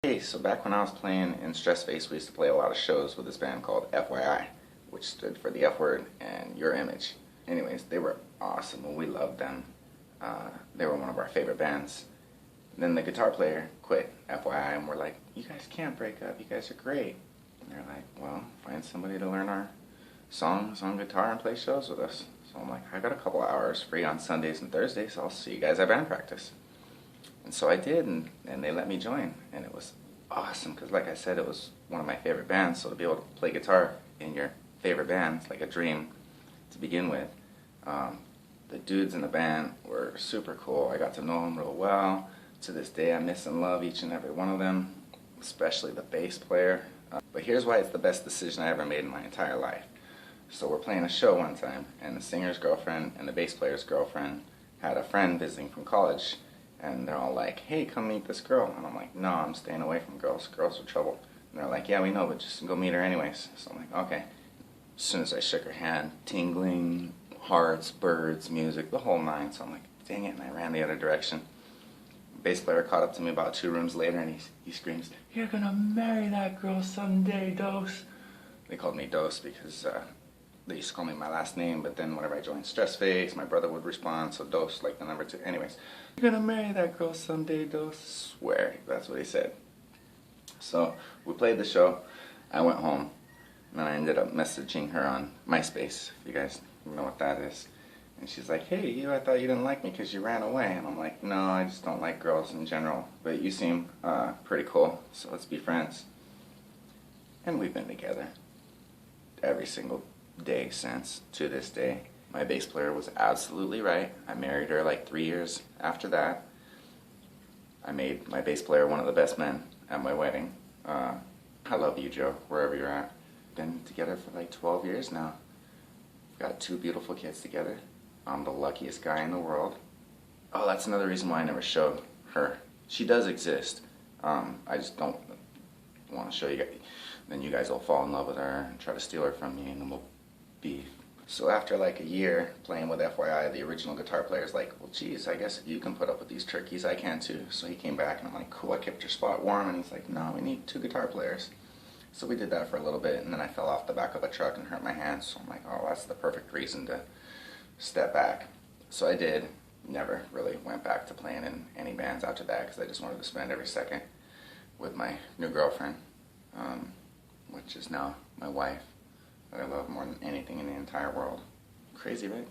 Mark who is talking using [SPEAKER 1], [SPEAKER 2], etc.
[SPEAKER 1] Hey, so back when I was playing in Stress Face, we used to play a lot of shows with this band called FYI, which stood for the F word and your image. Anyways, they were awesome and we loved them. They were one of our favorite bands. Then the guitar player quit FYI and we're like, you guys can't break up, you guys are great. And they're like, well, find somebody to learn our songs on guitar and play shows with us. So I'm like, I got a couple hours free on Sundays and Thursdays, so I'll see you guys at band practice. And so I did, and they let me join, and it was awesome, because like I said, it was one of my favorite bands, so to be able to play guitar in your favorite band, it's like a dream to begin with. The dudes in the band were super cool. I got to know them real well. To this day, I miss and love each and every one of them, especially the bass player. But here's why it's the best decision I ever made in my entire life. So we're playing a show one time, and the singer's girlfriend and the bass player's girlfriend had a friend visiting from college. And they're all like, hey, come meet this girl. And I'm like, no, I'm staying away from girls. Girls are trouble. And they're like, yeah, we know, but just go meet her anyways. So I'm like, okay. As soon as I shook her hand, tingling, hearts, birds, music, the whole nine. So I'm like, dang it, and I ran the other direction. The bass player caught up to me about 2 rooms later, and he screams, you're gonna marry that girl someday, Dose. They called me Dose because they used to call me my last name, but then whenever I joined Stress Face, my brother would respond, so Dose, like the number 2. Anyways, you're gonna marry that girl someday, Dose. Swear, that's what he said. So we played the show, I went home, and then I ended up messaging her on MySpace, if you guys know what that is. And she's like, hey, I thought you didn't like me because you ran away. And I'm like, no, I just don't like girls in general, but you seem pretty cool, so let's be friends. And we've been together every single day since, to this day. My bass player was absolutely right. I married her like 3 years after that. I made my bass player one of the best men at my wedding. I love you, Joe, wherever you're at. Been together for like 12 years now. We've got 2 beautiful kids together. I'm the luckiest guy in the world. Oh, that's another reason why I never showed her. She does exist. I just don't want to show you guys. Then you guys will fall in love with her and try to steal her from me, and then we'll beef. So after like a year playing with FYI, the original guitar player's like, well geez, I guess if you can put up with these turkeys, I can too. So he came back and I'm like, cool, I kept your spot warm. And he's like, no, we need 2 guitar players. So we did that for a little bit, and then I fell off the back of a truck and hurt my hand. So I'm like, oh, that's the perfect reason to step back. So I did. Never really went back to playing in any bands after that, because I just wanted to spend every second with my new girlfriend, which is now my wife, that I love more than anything in the entire world. Crazy, right?